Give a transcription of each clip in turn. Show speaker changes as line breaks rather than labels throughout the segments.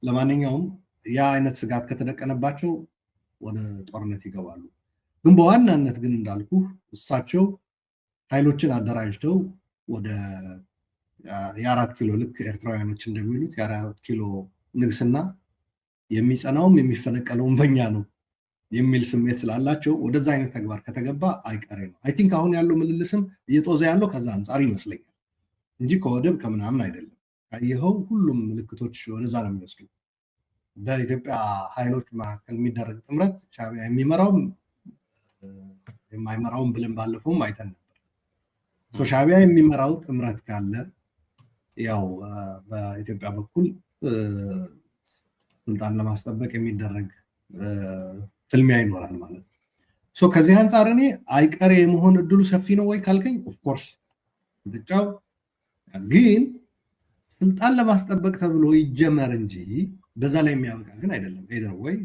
ለማንኛውም ያ አይነት ስጋት ከተደቀነባቸው ወደ ጦርነት ይገባሉ። ግን በዋናነት ግን እንዳልኩ እሳቸው ኃይሎችን አደራጅተው ወደ የ4 ኪሎ ልክ ኤርትራውያኖች እንደሚሉት የ4 ኪሎ ንግስና የሚጸናውም የሚፈነቀለውም በእኛ ነው የሚል ስሜት ስላላቸው ወደዛ አይነት ተግባር ከተገባ አይቀሬ ነው። አይ ቲንክ አሁን ያለው ምልልስም እየጦዘ ያለው ከዛ አንጻር ይመስለኛል እንጂ ከወደብ ከምናምን አይደለም። ካየኸው ሁሉም ምልክቶች ወደዛ ነው የሚወስዱ። በኢትዮጵያ ኃይሎች መካከል የሚደረግ ጥምረት ሻዕቢያ የሚመራውም የማይመራውም ብለን ባለፈውም አይተን ነበር። ሻዕቢያ የሚመራው ጥምረት ካለ ያው በኢትዮጵያ በኩል ስልጣን ለማስጠበቅ የሚደረግ ፍልሚያ ይኖራል ማለት ነው። ከዚህ አንጻር እኔ አይቀሬ የመሆን እድሉ ሰፊ ነው ወይ ካልከኝ ኦፍኮርስ ፍጥጫው ግን ስልጣን ለማስጠበቅ ተብሎ ይጀመር እንጂ በዛ ላይ የሚያበቃ ግን አይደለም። ኤደር ወይ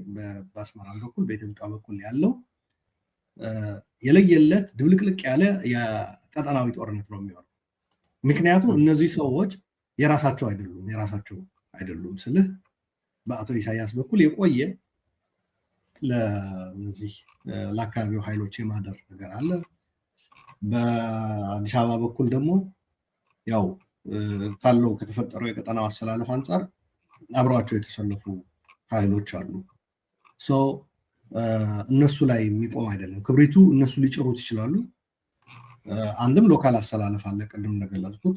በአስመራም በኩል በኢትዮጵያ በኩል ያለው የለየለት ድብልቅልቅ ያለ የቀጠናዊ ጦርነት ነው የሚሆነው። ምክንያቱም እነዚህ ሰዎች የራሳቸው አይደሉም ስልህ በአቶ ኢሳያስ በኩል የቆየ ለነዚህ ለአካባቢው ኃይሎች የማደር ነገር አለ። በአዲስ አበባ በኩል ደግሞ ያው ካለው ከተፈጠረው የቀጠናው አሰላለፍ አንጻር አብረዋቸው የተሰለፉ ኃይሎች አሉ። እነሱ ላይ የሚቆም አይደለም። ክብሪቱ እነሱ ሊጭሩት ይችላሉ። አንድም ሎካል አሰላለፍ አለ፣ ቅድም እንደገለጽኩት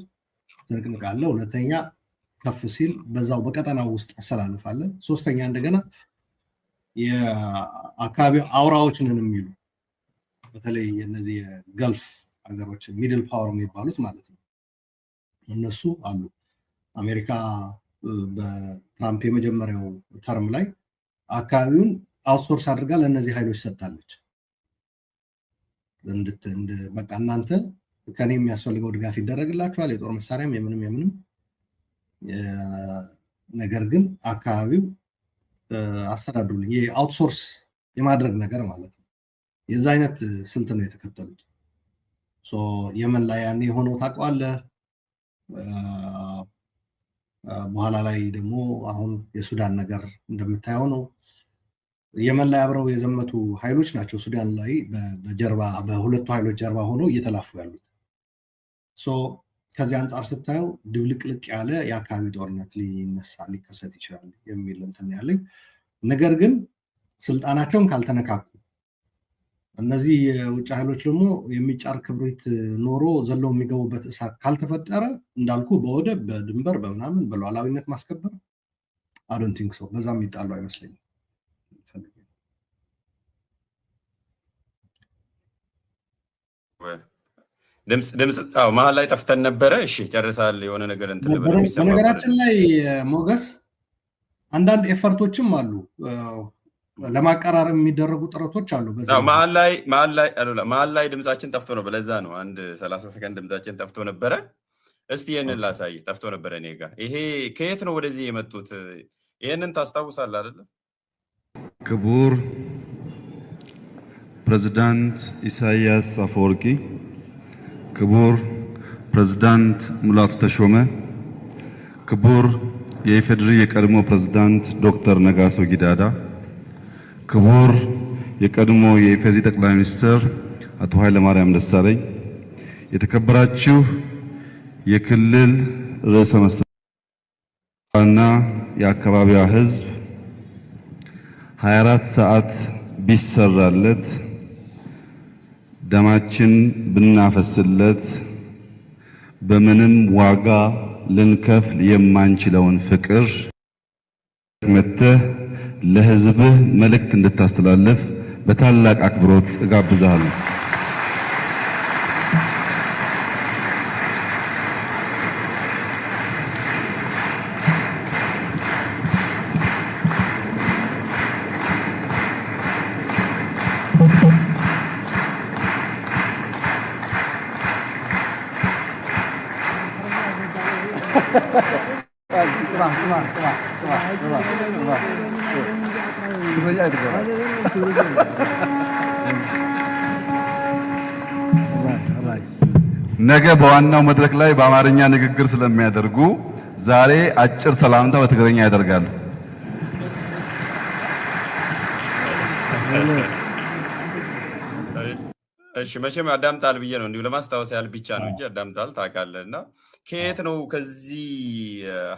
ትንቅንቅ አለ። ሁለተኛ ከፍ ሲል በዛው በቀጠናው ውስጥ አሰላለፍ አለ። ሶስተኛ እንደገና የአካባቢው አውራዎችንን የሚሉ በተለይ እነዚህ የገልፍ ሀገሮች ሚድል ፓወር የሚባሉት ማለት ነው እነሱ አሉ። አሜሪካ በትራምፕ የመጀመሪያው ተርም ላይ አካባቢውን አውትሶርስ አድርጋ ለእነዚህ ኃይሎች ሰጥታለች። በቃ እናንተ ከኔ የሚያስፈልገው ድጋፍ ይደረግላችኋል፣ የጦር መሳሪያም የምንም ነገር ግን አካባቢው አስተዳድሩልኝ፣ የአውትሶርስ የማድረግ ነገር ማለት ነው። የዛ አይነት ስልት ነው የተከተሉት። የመን ላይ ያኔ የሆነው ታውቀዋለህ። በኋላ ላይ ደግሞ አሁን የሱዳን ነገር እንደምታየው ነው። የመን ላይ አብረው የዘመቱ ኃይሎች ናቸው ሱዳን ላይ በጀርባ በሁለቱ ኃይሎች ጀርባ ሆነው እየተላፉ ያሉት። ከዚህ አንጻር ስታየው ድብልቅልቅ ያለ የአካባቢ ጦርነት ሊከሰት ይችላል የሚል እንትን ያለኝ። ነገር ግን ስልጣናቸውን ካልተነካኩ እነዚህ የውጭ ኃይሎች ደግሞ የሚጫር ክብሪት ኖሮ ዘለው የሚገቡበት እሳት ካልተፈጠረ እንዳልኩ በወደብ በድንበር በምናምን በሉዓላዊነት ማስከበር አይ ዶንት ቲንክ ሶ በዛ የሚጣሉ አይመስለኝም።
ድምፅ መሀል ላይ ጠፍተን ነበረ። እሺ ጨርሳል። የሆነ ነገር እንትን
በነገራችን ላይ ሞገስ አንዳንድ ኤፈርቶችም አሉ፣ ለማቀራረብ የሚደረጉ ጥረቶች አሉ።
መሀል ላይ ድምፃችን ጠፍቶ ነው። ለዛ ነው አንድ 30 ሰከንድ ድምፃችን ጠፍቶ ነበረ። እስቲ ይህንን ላሳይ። ጠፍቶ ነበረ እኔ ጋ። ይሄ ከየት ነው ወደዚህ የመጡት? ይህንን ታስታውሳለህ አይደለ?
ክቡር ፕሬዝዳንት ኢሳያስ አፈወርቂ፣ ክቡር ፕሬዝዳንት ሙላቱ ተሾመ፣ ክቡር የኢፌዴሪ የቀድሞ ፕሬዝዳንት ዶክተር ነጋሶ ጊዳዳ፣ ክቡር የቀድሞ የኢፌዴሪ ጠቅላይ ሚኒስትር አቶ ኃይለማርያም ደሳለኝ፣ የተከበራችሁ የክልል ርዕሰ መስተዳድርና የአካባቢዋ ሕዝብ 24 ሰዓት ቢሰራለት ደማችን ብናፈስለት በምንም ዋጋ ልንከፍል የማንችለውን ፍቅር መተህ ለህዝብህ መልእክት እንድታስተላልፍ በታላቅ አክብሮት እጋብዛለሁ። ነገ በዋናው መድረክ ላይ በአማርኛ ንግግር ስለሚያደርጉ ዛሬ አጭር ሰላምታ በትግርኛ ያደርጋሉ።
እሺ መቼም ያዳምጣል ብዬ ነው እንዲሁ ለማስታወስ ያህል ብቻ ነው እንጂ ያዳምጣል ታውቃለህና ከየት ነው ከዚህ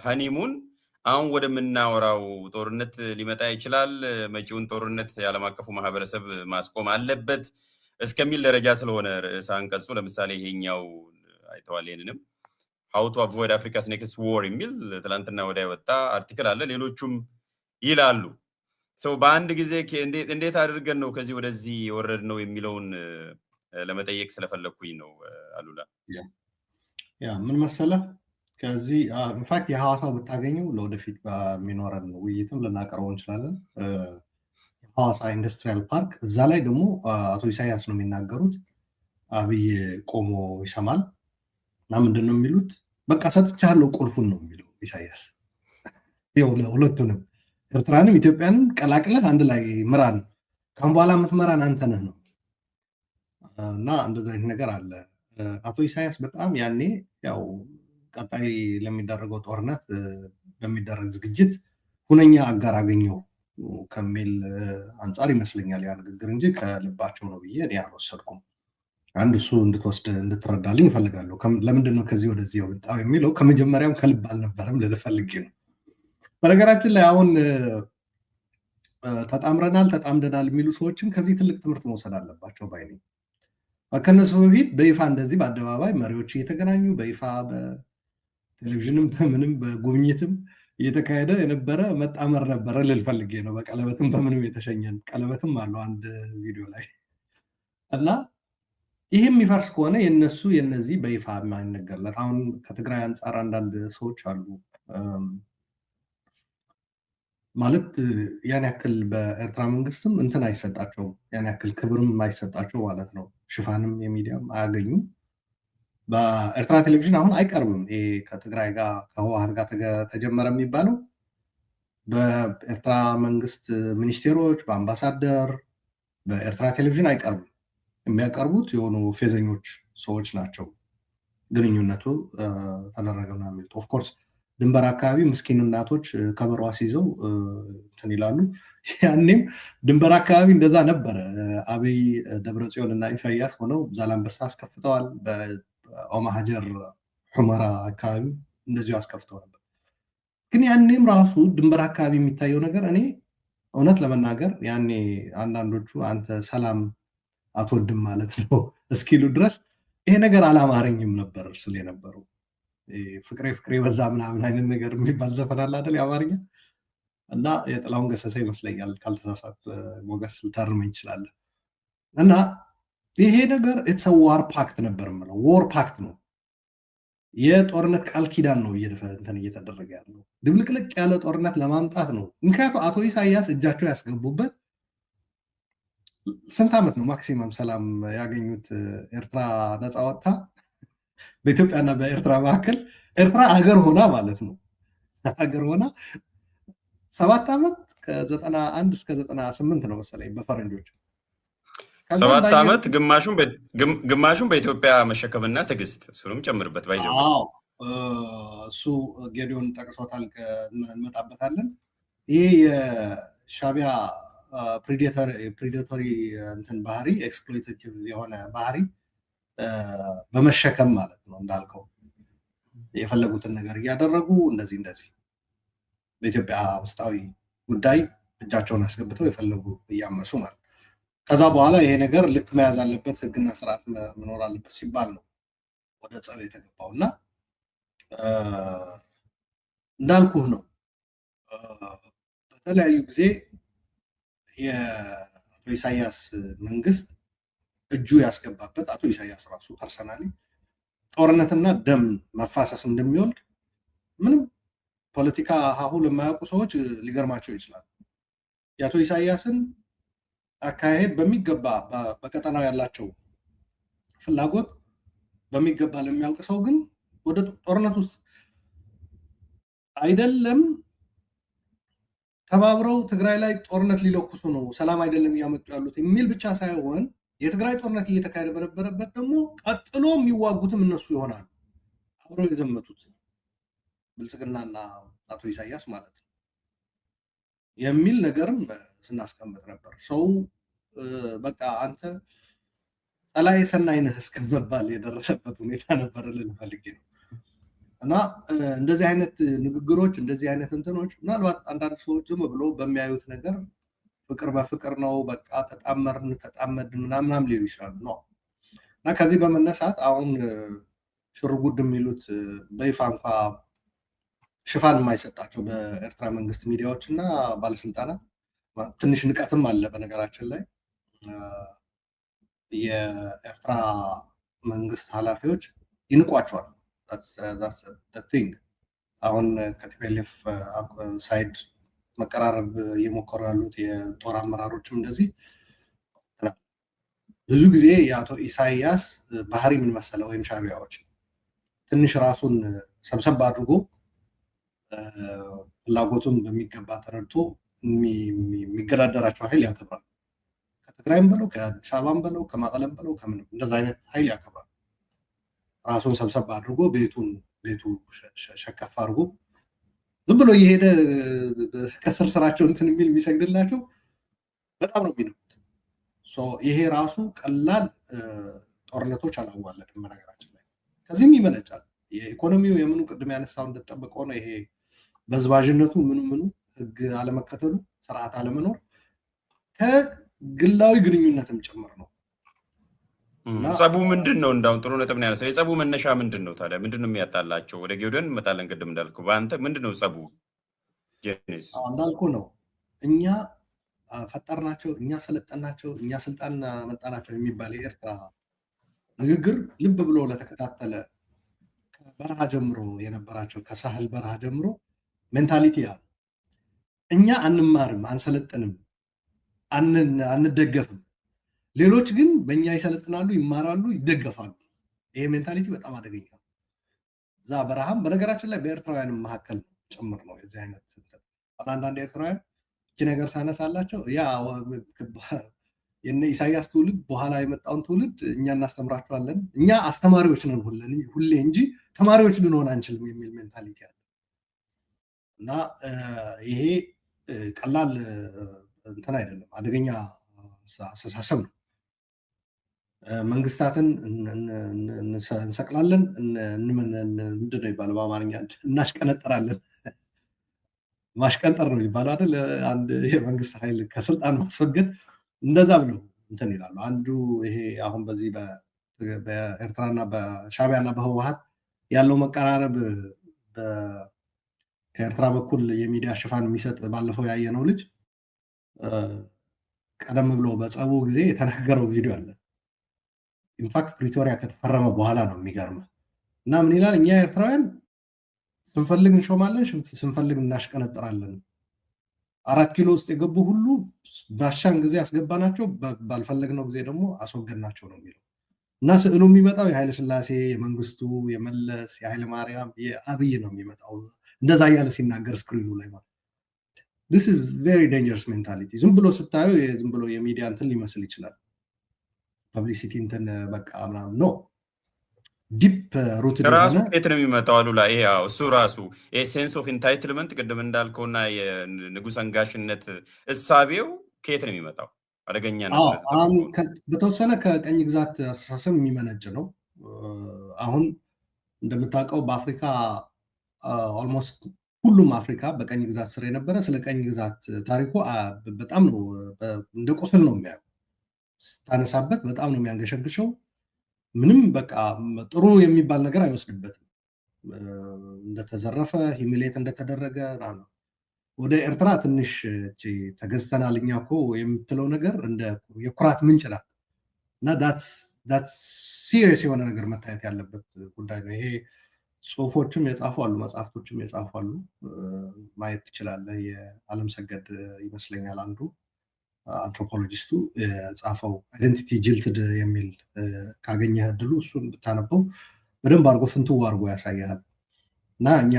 ሀኒሙን አሁን ወደምናወራው ጦርነት ሊመጣ ይችላል መጪውን ጦርነት የዓለም አቀፉ ማህበረሰብ ማስቆም አለበት እስከሚል ደረጃ ስለሆነ ርዕሰ አንቀጹ ለምሳሌ ይሄኛው አይተዋል ይሄንንም how to avoid Africa's next war የሚል ትላንትና ወዲያ ወጣ አርቲክል አለ ሌሎቹም ይላሉ ሰው በአንድ ጊዜ እንዴት አድርገን ነው ከዚህ ወደዚህ ወረድ ነው የሚለውን ለመጠየቅ ስለፈለኩኝ ነው አሉላ
ያ ምን መሰለህ ከዚህ ኢንፋክት የሐዋሳው ብታገኘው ለወደፊት በሚኖረን ውይይትም ልናቀርበው እንችላለን የሐዋሳ ኢንዱስትሪያል ፓርክ እዛ ላይ ደግሞ አቶ ኢሳያስ ነው የሚናገሩት አብይ ቆሞ ይሰማል እና ምንድነው የሚሉት በቃ ሰጥቻለሁ ቁልፉን ነው የሚለው ኢሳያስ ይኸው ለሁለቱንም ኤርትራንም ኢትዮጵያንም ቀላቅለት አንድ ላይ ምራን ካሁን በኋላ የምትመራን አንተ ነህ ነው እና እንደዚህ አይነት ነገር አለ አቶ ኢሳያስ በጣም ያኔ ያው ቀጣይ ለሚደረገው ጦርነት በሚደረግ ዝግጅት ሁነኛ አጋር አገኘው ከሚል አንጻር ይመስለኛል ያ ንግግር እንጂ ከልባቸው ነው ብዬ እኔ አልወሰድኩም አንድ እሱ እንድትረዳልኝ እፈልጋለሁ ለምንድን ነው ከዚህ ወደዚህ ወጣው የሚለው ከመጀመሪያም ከልብ አልነበረም ልፈልግ ነው በነገራችን ላይ አሁን ተጣምደናል የሚሉ ሰዎችም ከዚህ ትልቅ ትምህርት መውሰድ አለባቸው ባይኔ ከነሱ በፊት በይፋ እንደዚህ በአደባባይ መሪዎች እየተገናኙ በይፋ በቴሌቪዥንም በምንም በጉብኝትም እየተካሄደ የነበረ መጣመር ነበረ ልፈልግ ነው በቀለበትም በምንም የተሸኘን ቀለበትም አለው አንድ ቪዲዮ ላይ እና ይሄም የሚፈርስ ከሆነ የነዚህ በይፋ የማይነገርለት አሁን ከትግራይ አንጻር አንዳንድ ሰዎች አሉ ማለት ያን ያክል በኤርትራ መንግስትም እንትን አይሰጣቸውም ያን ያክል ክብርም አይሰጣቸው ማለት ነው ሽፋንም የሚዲያም አያገኙም በኤርትራ ቴሌቪዥን አሁን አይቀርብም ይሄ ከትግራይ ጋር ከህወሓት ጋር ተጀመረ የሚባለው በኤርትራ መንግስት ሚኒስቴሮች በአምባሳደር በኤርትራ ቴሌቪዥን አይቀርብም የሚያቀርቡት የሆኑ ፌዘኞች ሰዎች ናቸው ግንኙነቱ ተደረገና የሚሉት ኦፍኮርስ ድንበር አካባቢ ምስኪን እናቶች ከበሮ አስይዘው እንትን ይላሉ ያኔም ድንበር አካባቢ እንደዛ ነበረ አብይ ደብረጽዮን እና ኢሳያስ ሆነው ዛላንበሳ አስከፍተዋል በኦማ ሀጀር ሁመራ አካባቢ እንደዚሁ አስከፍተው ነበር ግን ያኔም ራሱ ድንበር አካባቢ የሚታየው ነገር እኔ እውነት ለመናገር ያኔ አንዳንዶቹ አንተ ሰላም አትወድም ማለት ነው እስኪሉ ድረስ ይሄ ነገር አላማረኝም ነበር ስለ የነበረው ፍቅሬ በዛ ምናምን አይነት ነገር የሚባል ዘፈን አለ አይደል የአማርኛ እና የጥላሁን ገሰሰ ይመስለኛል ካልተሳሳት ሞገስ ልታርመኝ ይችላል እና ይሄ ነገር ኢትስ ዋር ፓክት ነበር ማለት ዋር ፓክት ነው የጦርነት ቃል ኪዳን ነው እየተደረገ ያለው ድብልቅልቅ ያለ ጦርነት ለማምጣት ነው ምክንያቱም አቶ ኢሳያስ እጃቸው ያስገቡበት ስንት ዓመት ነው ማክሲመም ሰላም ያገኙት ኤርትራ ነፃ ወጣ በኢትዮጵያና በኤርትራ መካከል ኤርትራ ሀገር ሆና ማለት ነው ሀገር ሆና 7 ዓመት ከ91 እስከ 98 ነው መሰለኝ በፈረንጆች
7 ዓመት ግማሹን በኢትዮጵያ መሸከምና ትዕግስት እሱንም ጨምርበት ባይዘው
እሱ ጌዲዮን ጠቅሶታል እንመጣበታለን ይሄ የሻቢያ ፕሬዴቶሪ እንትን ባህሪ ኤክስፕሎይቴቲቭ የሆነ ባህሪ በመሸከም ማለት ነው እንዳልከው የፈለጉትን ነገር እያደረጉ እንደዚህ በኢትዮጵያ ውስጣዊ ጉዳይ እጃቸውን አስገብተው የፈለጉ እያመሱ ማለት ከዛ በኋላ ይሄ ነገር ልክ መያዝ አለበት ህግና ስርዓት መኖር አለበት ሲባል ነው ወደ ጸብ የተገባው እና እንዳልኩህ ነው በተለያዩ ጊዜ የአቶ ኢሳያስ መንግስት እጁ ያስገባበት አቶ ኢሳያስ ራሱ ፐርሰናሊ ጦርነትና ደም መፋሰስ እንደሚወልድ ምንም ፖለቲካ ሀሁ ለማያውቁ ሰዎች ሊገርማቸው ይችላል የአቶ ኢሳያስን አካሄድ በሚገባ በቀጠናው ያላቸው ፍላጎት በሚገባ ለሚያውቅ ሰው ግን ወደ ጦርነት ውስጥ አይደለም ተባብረው ትግራይ ላይ ጦርነት ሊለኩሱ ነው ሰላም አይደለም ያመጡ ያሉት የሚል ብቻ ሳይሆን የትግራይ ጦርነት እየተካሄደ በነበረበት ደግሞ ቀጥሎ የሚዋጉትም እነሱ ይሆናሉ አብረው የዘመቱት ብልጽግናና አቶ ኢሳያስ ማለት ነው የሚል ነገርም ስናስቀምጥ ነበር። ሰው በቃ አንተ ጸላኤ ሰናይ ነህ እስከመባል የደረሰበት ሁኔታ ነበር ልል ፈልጌ ነው። እና እንደዚህ አይነት ንግግሮች እንደዚህ አይነት እንትኖች ምናልባት አንዳንድ ሰዎች ዝም ብሎ በሚያዩት ነገር ፍቅር በፍቅር ነው በቃ ተጣመድን ምናምን ሊሉ ይችላሉ ነው። እና ከዚህ በመነሳት አሁን ሽርጉድ የሚሉት በይፋ እንኳ ሽፋን የማይሰጣቸው በኤርትራ መንግስት ሚዲያዎች እና ባለስልጣናት ትንሽ ንቀትም አለ። በነገራችን ላይ የኤርትራ መንግስት ኃላፊዎች ይንቋቸዋል። አሁን ከቲፒኤልኤፍ ሳይድ መቀራረብ እየሞከሩ ያሉት የጦር አመራሮችም እንደዚህ ብዙ ጊዜ የአቶ ኢሳያስ ባህሪ ምን መሰለ ወይም ሻዕቢያዎች ትንሽ ራሱን ሰብሰብ አድርጎ ፍላጎቱን በሚገባ ተረድቶ የሚገዳደራቸው ኃይል ያከብራል። ከትግራይም በለው ከአዲስ አበባም በለው ከመቀለም በለው ከምንም እንደዛ አይነት ኃይል ያከብራል። ራሱን ሰብሰብ አድርጎ ቤቱ ሸከፍ አድርጎ ዝም ብሎ እየሄደ ከስር ስራቸው እንትን የሚል የሚሰግድላቸው በጣም ነው የሚነቁት። ይሄ ራሱ ቀላል ጦርነቶች አላዋለድም። በነገራችን ላይ ከዚህም ይመነጫል የኢኮኖሚው የምኑ ቅድም ያነሳው እንደተጠበቀው ነው። ይሄ በዝባዥነቱ ምኑ ህግ አለመከተሉ ስርዓት አለመኖር ከግላዊ ግንኙነትም ጭምር ነው።
ጸቡ ምንድን ነው? እንዳሁን ጥሩ ነጥብ ነው ያነሳው። የጸቡ መነሻ ምንድን ነው ታዲያ? ምንድን ነው የሚያጣላቸው? ወደ ጌዶን እንመጣለን። ቅድም እንዳልኩ በአንተ ምንድን ነው ጸቡ? ጄኔሲስ
እንዳልኩ ነው። እኛ ፈጠርናቸው፣ እኛ ሰለጠናቸው፣ እኛ ስልጣን መጣናቸው የሚባል የኤርትራ ንግግር ልብ ብሎ ለተከታተለ ከበረሃ ጀምሮ የነበራቸው ከሳህል በረሃ ጀምሮ ሜንታሊቲ ያ እኛ አንማርም፣ አንሰለጥንም፣ አንደገፍም፣ ሌሎች ግን በእኛ ይሰለጥናሉ፣ ይማራሉ፣ ይደገፋሉ። ይሄ ሜንታሊቲ በጣም አደገኛ ነው። እዛ በረሃም በነገራችን ላይ በኤርትራውያንም መካከል ጭምር ነው የዚህ አይነት አንዳንድ ኤርትራውያን እቺ ነገር ሳነሳላቸው ያ የነ ኢሳያስ ትውልድ በኋላ የመጣውን ትውልድ እኛ እናስተምራቸዋለን፣ እኛ አስተማሪዎች ነን ሁሌ እንጂ ተማሪዎች ልንሆን አንችልም የሚል ሜንታሊቲ አለ እና ይሄ ቀላል እንትን አይደለም፣ አደገኛ አስተሳሰብ ነው። መንግስታትን እንሰቅላለን፣ ምንድን ነው ይባላል በአማርኛ እናሽቀነጠራለን። ማሽቀንጠር ነው ይባላል አይደል? አንድ የመንግስት ኃይል ከስልጣን ማስወገድ እንደዛ ብለው እንትን ይላሉ። አንዱ ይሄ አሁን በዚህ በኤርትራና በሻዕቢያና በህወሓት ያለው መቀራረብ ከኤርትራ በኩል የሚዲያ ሽፋን የሚሰጥ ባለፈው ያየነው ልጅ ቀደም ብሎ በጸቡ ጊዜ የተናገረው ቪዲዮ አለ። ኢንፋክት ፕሪቶሪያ ከተፈረመ በኋላ ነው የሚገርመው። እና ምን ይላል? እኛ ኤርትራውያን ስንፈልግ እንሾማለን፣ ስንፈልግ እናሽቀነጥራለን። 4 ኪሎ ውስጥ የገቡ ሁሉ ባሻን ጊዜ ያስገባናቸው፣ ባልፈለግነው ጊዜ ደግሞ አስወገድናቸው ነው የሚለው። እና ስዕሉ የሚመጣው የኃይለ ሥላሴ፣ የመንግስቱ፣ የመለስ፣ የኃይለ ማርያም፣ የአብይ ነው የሚመጣው። እንደዛ እያለ ሲናገር ስክሪኑ ላይ ማለት this is very dangerous mentality። ዝም ብሎ ስታዩ ዝም ብሎ የሚዲያ እንትን ሊመስል ይችላል፣ ፐብሊሲቲ እንትን በቃ ምናምን ነው። ዲፕ ሩት
ራሱ ከየት ነው የሚመጣው? አሉላ ይሄ እሱ ራሱ ይሄ ሴንስ ኦፍ ኢንታይትልመንት ቅድም እንዳልከውና የንጉሥ አንጋሽነት እሳቤው ከየት ነው የሚመጣው? አደገኛ ነው።
በተወሰነ ከቀኝ ግዛት አስተሳሰብ የሚመነጭ ነው። አሁን እንደምታውቀው በአፍሪካ ኦልሞስት ሁሉም አፍሪካ በቀኝ ግዛት ስር የነበረ ስለ ቀኝ ግዛት ታሪኩ በጣም ነው እንደ ቁስል ነው የሚያየው። ስታነሳበት በጣም ነው የሚያንገሸግሸው። ምንም በቃ ጥሩ የሚባል ነገር አይወስድበትም። እንደተዘረፈ ሂሚሌት እንደተደረገ ነው። ወደ ኤርትራ ትንሽ ተገዝተናል እኛ እኮ የምትለው ነገር እንደ የኩራት ምንጭ ናት እና ዳትስ ሲሪየስ የሆነ ነገር መታየት ያለበት ጉዳይ ነው። ይሄ ጽሁፎችም የጻፉ አሉ፣ መጽሐፍቶችም የጻፉ አሉ፣ ማየት ትችላለህ። የዓለም ሰገድ ይመስለኛል አንዱ አንትሮፖሎጂስቱ የጻፈው አይደንቲቲ ጅልትድ የሚል ካገኘህ እድሉ እሱን ብታነበው በደንብ አድርጎ ፍንትው አድርጎ ያሳያል። እና እኛ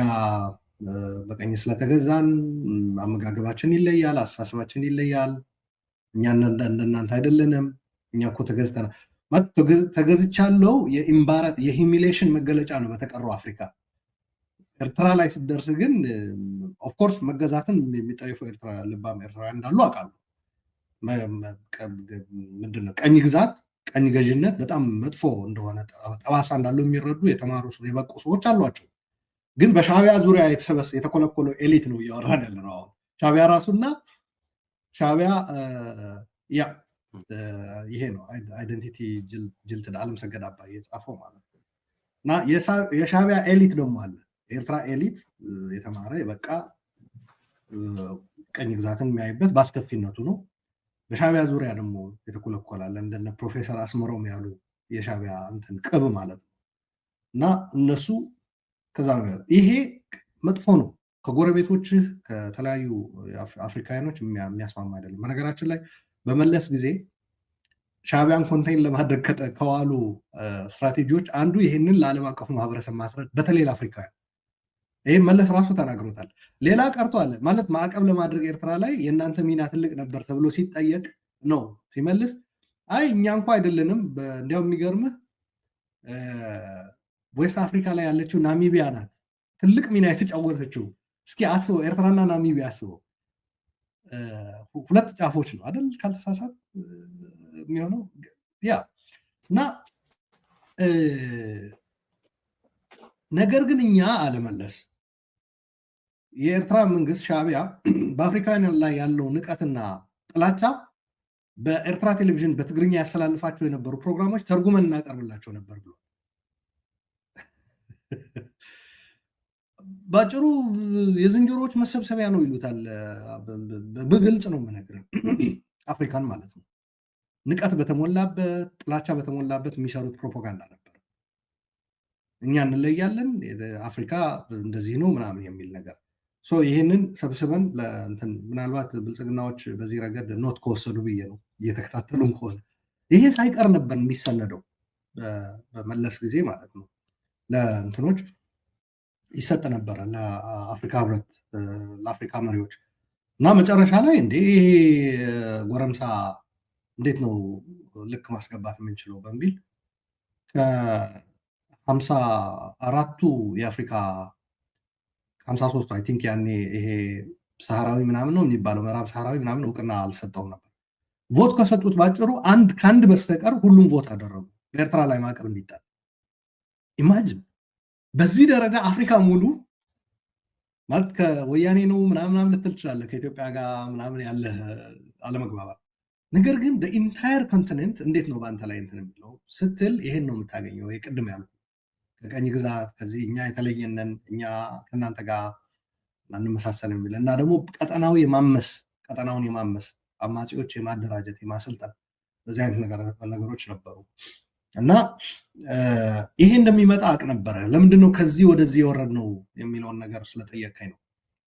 በቀኝ ስለተገዛን አመጋገባችን ይለያል፣ አስተሳሰባችን ይለያል፣ እኛ እንደናንተ አይደለንም፣ እኛ እኮ ተገዝተናል። ተገዝቻለሁ የሂሚሌሽን መገለጫ ነው በተቀረው አፍሪካ። ኤርትራ ላይ ስትደርስ ግን ኦፍኮርስ መገዛትን የሚጠይፉ ልባም ኤርትራ እንዳሉ አውቃለሁ። ምንድነው ቀኝ ግዛት ቀኝ ገዥነት በጣም መጥፎ እንደሆነ ጠባሳ እንዳለው የሚረዱ የተማሩ የበቁ ሰዎች አሏቸው። ግን በሻዕቢያ ዙሪያ የተኮለኮለው ኤሊት ነው እያወራን ያለ ነው። አሁን ሻዕቢያ ራሱና ሻዕቢያ ይሄ ነው አይደንቲቲ ጅልትድ አለምሰገድ አባይ የጻፈው ማለት ነው። እና የሻዕቢያ ኤሊት ደግሞ አለ። ኤርትራ ኤሊት የተማረ የበቃ ቀኝ ግዛትን የሚያይበት በአስከፊነቱ ነው። በሻዕቢያ ዙሪያ ደግሞ የተኮለኮላለ እንደነ ፕሮፌሰር አስመሮም ያሉ የሻዕቢያ እንትን ቅብ ማለት ነው። እና እነሱ ከዛ ይሄ መጥፎ ነው። ከጎረቤቶችህ ከተለያዩ አፍሪካውያኖች የሚያስማማ አይደለም። በነገራችን ላይ በመለስ ጊዜ ሻዕቢያን ኮንቴይን ለማድረግ ከዋሉ ስትራቴጂዎች አንዱ ይህንን ለዓለም አቀፉ ማህበረሰብ ማስረድ፣ በተለይ ለአፍሪካውያን። ይህ መለስ ራሱ ተናግሮታል። ሌላ ቀርቷል ማለት ማዕቀብ ለማድረግ ኤርትራ ላይ የእናንተ ሚና ትልቅ ነበር ተብሎ ሲጠየቅ ነው ሲመልስ፣ አይ እኛ እንኳ አይደለንም፣ እንዲያው የሚገርምህ ዌስት አፍሪካ ላይ ያለችው ናሚቢያ ናት ትልቅ ሚና የተጫወተችው። እስኪ አስበው፣ ኤርትራና ናሚቢያ አስበው፣ ሁለት ጫፎች ነው አይደል ካልተሳሳት የሚሆነው ያ እና ነገር ግን እኛ አለመለስ የኤርትራ መንግስት ሻዕቢያ በአፍሪካውያን ላይ ያለው ንቀትና ጥላቻ በኤርትራ ቴሌቪዥን በትግርኛ ያስተላልፋቸው የነበሩ ፕሮግራሞች ተርጉመን እናቀርብላቸው ነበር ብሎ ባጭሩ የዝንጀሮዎች መሰብሰቢያ ነው ይሉታል። በግልጽ ነው የምነግርህ፣ አፍሪካን ማለት ነው። ንቀት በተሞላበት ጥላቻ በተሞላበት የሚሰሩት ፕሮፓጋንዳ ነበር። እኛ እንለያለን፣ አፍሪካ እንደዚህ ነው ምናምን የሚል ነገር። ይህንን ሰብስበን ምናልባት ብልጽግናዎች በዚህ ረገድ ኖት ከወሰዱ ብዬ ነው እየተከታተሉም ከሆነ ይሄ ሳይቀር ነበር የሚሰነደው በመለስ ጊዜ ማለት ነው። ለእንትኖች ይሰጥ ነበረ ለአፍሪካ ህብረት፣ ለአፍሪካ መሪዎች እና መጨረሻ ላይ እንዴ ይሄ ጎረምሳ እንዴት ነው ልክ ማስገባት የምንችለው በሚል ከ54ቱ የአፍሪካ 53 አይ ቲንክ ያኔ ይሄ ሰሃራዊ ምናምን ነው የሚባለው ምዕራብ ሰሃራዊ ምናምን እውቅና አልሰጠውም ነበር። ቮት ከሰጡት ባጭሩ ከአንድ በስተቀር ሁሉም ቮት አደረጉ በኤርትራ ላይ ማዕቀብ እንዲጣል። ኢማጂን በዚህ ደረጃ አፍሪካ ሙሉ ማለት ከወያኔ ነው ምናምን ልትል ትችላለህ፣ ከኢትዮጵያ ጋር ምናምን ያለ አለመግባባት። ነገር ግን በኢንታየር ኮንቲኔንት እንዴት ነው በአንተ ላይ እንትን የሚለው ስትል ይሄን ነው የምታገኘው። የቅድም ያልኩ ከቀኝ ግዛት ከዚህ እኛ የተለየነን እኛ ከእናንተ ጋር አንመሳሰል የሚል እና ደግሞ ቀጠናውን የማመስ አማጺዎች የማደራጀት የማሰልጠን በዚህ አይነት ነገሮች ነበሩ እና ይሄ እንደሚመጣ አቅ ነበረ። ለምንድነው ከዚህ ወደዚህ የወረድ ነው የሚለውን ነገር ስለጠየቀኝ ነው።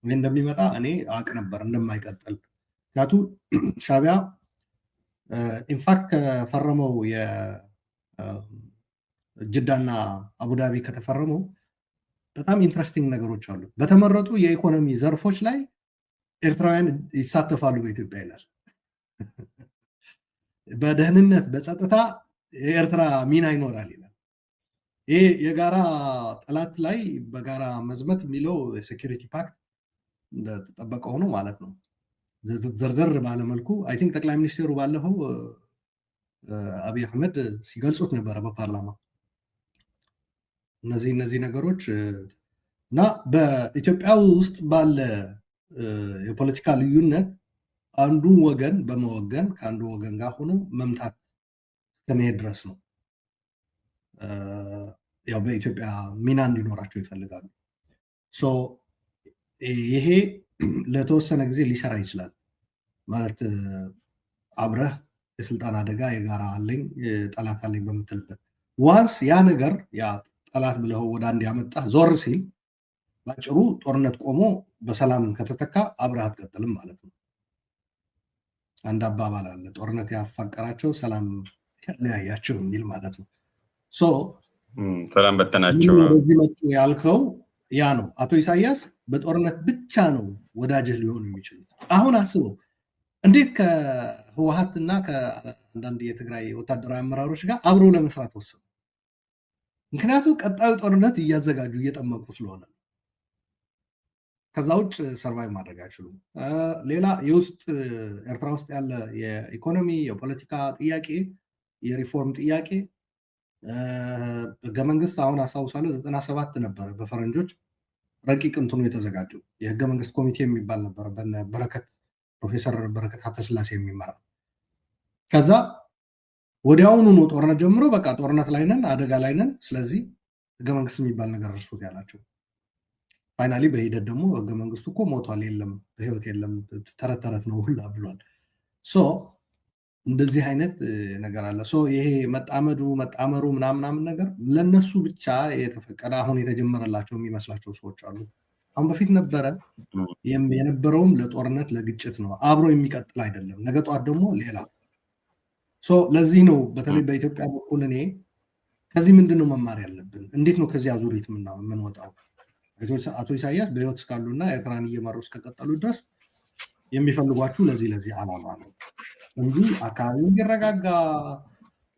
ይሄ እንደሚመጣ እኔ አቅ ነበር እንደማይቀጥል። ምክንያቱ ሻዕቢያ ኢንፋክት ከፈረመው የጅዳና አቡዳቢ ከተፈረመው በጣም ኢንትረስቲንግ ነገሮች አሉ። በተመረጡ የኢኮኖሚ ዘርፎች ላይ ኤርትራውያን ይሳተፋሉ በኢትዮጵያ ይላል። በደህንነት በጸጥታ የኤርትራ ሚና ይኖራል ይላል። ይሄ የጋራ ጠላት ላይ በጋራ መዝመት የሚለው የሴኪሪቲ ፓክት እንደተጠበቀ ሆኖ ማለት ነው። ዘርዘር ባለመልኩ አይ ቲንክ ጠቅላይ ሚኒስቴሩ ባለፈው አብይ አህመድ ሲገልጹት ነበረ በፓርላማ እነዚህ ነገሮች እና በኢትዮጵያ ውስጥ ባለ የፖለቲካ ልዩነት አንዱ ወገን በመወገን ከአንዱ ወገን ጋር ሆኖ መምታት እስከመሄድ ድረስ ነው። ያው በኢትዮጵያ ሚና እንዲኖራቸው ይፈልጋሉ። ይሄ ለተወሰነ ጊዜ ሊሰራ ይችላል ማለት አብረህ የስልጣን አደጋ የጋራ አለኝ ጠላት አለኝ በምትልበት ዋንስ ያ ነገር ያ ጠላት ብለው ወደ አንድ ያመጣ ዞር ሲል ባጭሩ ጦርነት ቆሞ በሰላም ከተተካ አብረህ አትቀጥልም ማለት ነው። አንድ አባባል አለ፣ ጦርነት ያፋቀራቸው ሰላም ያለያያቸው የሚል ማለት ነው።
ሰላም በተናቸው
ወደዚህ መጡ ያልከው ያ ነው። አቶ ኢሳያስ በጦርነት ብቻ ነው ወዳጅህ ሊሆኑ የሚችሉት። አሁን አስበው እንዴት ከህወሓትና ከአንዳንድ የትግራይ ወታደራዊ አመራሮች ጋር አብሮ ለመስራት ወሰኑ። ምክንያቱም ቀጣዩ ጦርነት እያዘጋጁ እየጠመቁ ስለሆነ ከዛ ውጭ ሰርቫይቭ ማድረግ አይችሉም። ሌላ የውስጥ ኤርትራ ውስጥ ያለ የኢኮኖሚ የፖለቲካ ጥያቄ የሪፎርም ጥያቄ ህገ መንግስት አሁን አስታውሳለሁ 97 ነበረ በፈረንጆች ረቂቅ እንትኑ የተዘጋጀው የህገ መንግስት ኮሚቴ የሚባል ነበረ በረከት ፕሮፌሰር በረከት ሀብተስላሴ የሚመራ ከዛ ወዲያውኑ ነው ጦርነት ጀምሮ በቃ ጦርነት ላይ ነን አደጋ ላይ ነን ስለዚህ ህገ መንግስት የሚባል ነገር እርሱት ያላቸው ፋይናሊ በሂደት ደግሞ ህገ መንግስቱ እኮ ሞቷል የለም በህይወት የለም ተረት ነው ሁላ ብሏል ሶ እንደዚህ አይነት ነገር አለ ሶ ይሄ መጣመሩ ምናምን ነገር ለነሱ ብቻ የተፈቀደ አሁን የተጀመረላቸው የሚመስላቸው ሰዎች አሉ አሁን በፊት ነበረ የነበረውም ለጦርነት ለግጭት ነው አብሮ የሚቀጥል አይደለም ነገ ጧት ደግሞ ሌላ ሶ ለዚህ ነው በተለይ በኢትዮጵያ በኩል እኔ ከዚህ ምንድነው መማር ያለብን እንዴት ነው ከዚህ አዙሪት የምንወጣው አቶ ኢሳያስ በህይወት እስካሉና ኤርትራን እየመሩ እስከቀጠሉ ድረስ የሚፈልጓችሁ ለዚህ ዓላማ ነው እንጂ አካባቢው እንዲረጋጋ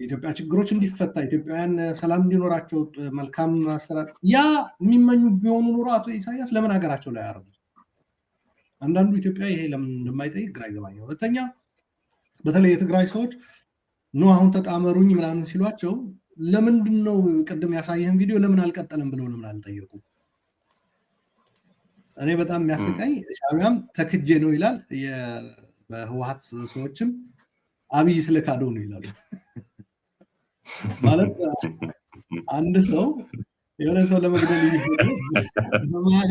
የኢትዮጵያ ችግሮች እንዲፈታ ኢትዮጵያውያን ሰላም እንዲኖራቸው መልካም አሰራር ያ የሚመኙ ቢሆኑ ኖሮ አቶ ኢሳያስ ለምን ሀገራቸው ላይ ያረዱ አንዳንዱ ኢትዮጵያ ይሄ ለምን እንደማይጠይቅ ግራ ይገባኛል ሁለተኛ በተለይ የትግራይ ሰዎች ነው አሁን ተጣመሩኝ ምናምን ሲሏቸው ለምንድን ነው ቅድም ያሳየን ቪዲዮ ለምን አልቀጠለም ብለው ለምን አልጠየቁ እኔ በጣም የሚያስቀኝ ሻዕቢያም ተክጄ ነው ይላል በህወሓት ሰዎችም አብይ ስለካደው ነው ይላሉ ማለት አንድ ሰው የሆነ ሰው ለመግደል በመሀል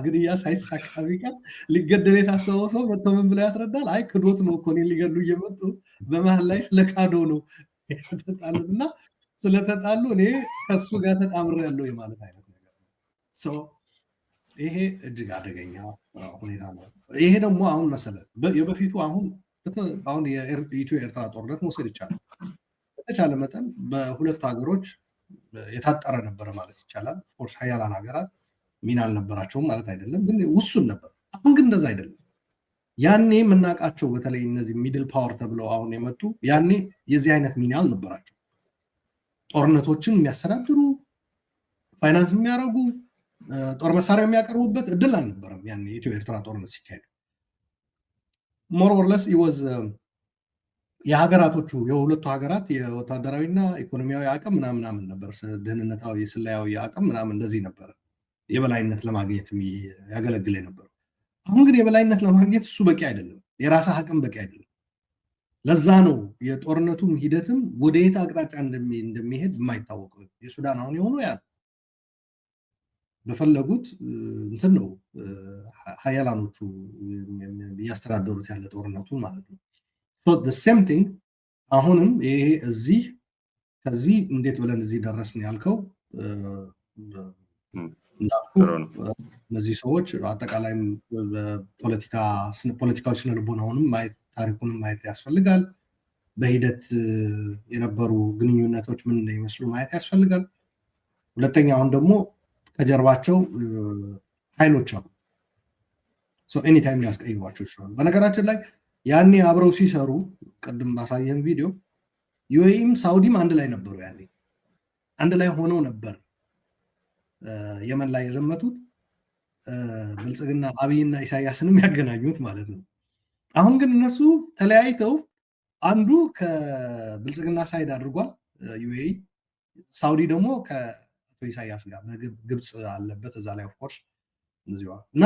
ግድያ ሳይሳካ ቢቀር ሊገደል የታሰበው ሰው መጥቶ ምን ብሎ ያስረዳል አይ ክዶት ነው እኮ እኔን ሊገሉ እየመጡ በመሀል ላይ ስለካደው ነው የተጣሉትና ስለተጣሉ እኔ ከሱ ጋር ተጣምሬያለሁ የማለት አይነት ነገር ነው ይሄ እጅግ አደገኛ ሁኔታ ነው ይሄ ደግሞ አሁን መሰለህ የበፊቱ አሁን የኢትዮ ኤርትራ ጦርነት መውሰድ ይቻላል በተቻለ መጠን በሁለት ሀገሮች የታጠረ ነበረ ማለት ይቻላል ፎርስ ሀያላን ሀገራት ሚና አልነበራቸውም ማለት አይደለም ግን ውሱን ነበር አሁን ግን እንደዛ አይደለም ያኔ የምናውቃቸው በተለይ እነዚህ ሚድል ፓወር ተብለው አሁን የመጡ ያኔ የዚህ አይነት ሚና አልነበራቸው ጦርነቶችን የሚያስተዳድሩ ፋይናንስ የሚያደርጉ ጦር መሳሪያ የሚያቀርቡበት እድል አልነበረም ያኔ የኢትዮ ኤርትራ ጦርነት ሲካሄድ ሞር ኦር ለስ ኢወዝ የሀገራቶቹ የሁለቱ ሀገራት የወታደራዊና ኢኮኖሚያዊ አቅም ምናምን ነበር ደህንነታዊ ስላያዊ አቅም ምናምን እንደዚህ ነበር የበላይነት ለማግኘት ያገለግል ነበር አሁን ግን የበላይነት ለማግኘት እሱ በቂ አይደለም የራስህ አቅም በቂ አይደለም ለዛ ነው የጦርነቱም ሂደትም ወደ የት አቅጣጫ እንደሚሄድ የማይታወቀው የሱዳን አሁን የሆነው ያ በፈለጉት እንትን ነው ሀያላኖቹ ያስተዳደሩት ያለ ጦርነቱ ማለት ነው so the same thing አሁንም ይሄ እዚህ ከዚህ እንዴት ብለን እዚህ ደረስን ያልከው እነዚህ ሰዎች አጠቃላይ ፖለቲካዊ ስነ ልቦናውንም ማየት ታሪኩንም ማየት ያስፈልጋል በሂደት የነበሩ ግንኙነቶች ምን እንደሚመስሉ ማየት ያስፈልጋል ሁለተኛ አሁን ደግሞ ከጀርባቸው ኃይሎች አሉ so anytime ሊያስቀይሯቸው ይችላሉ በነገራችን ላይ ያኔ አብረው ሲሰሩ ቀደም ባሳየን ቪዲዮ ዩኤኢም ሳውዲም አንድ ላይ ነበሩ ያኔ አንድ ላይ ሆነው ነበር የመን ላይ የዘመቱት ብልጽግና አብይና ኢሳያስንም ያገናኙት ማለት ነው አሁን ግን እነሱ ተለያይተው አንዱ ከብልጽግና ሳይድ አድርጓል ዩኤኢ ሳውዲ ደግሞ ከኢሳያስ ጋር ግብጽ አለበት እዛ ላይ ኦፍ ኮርስ እንደዚሁ እና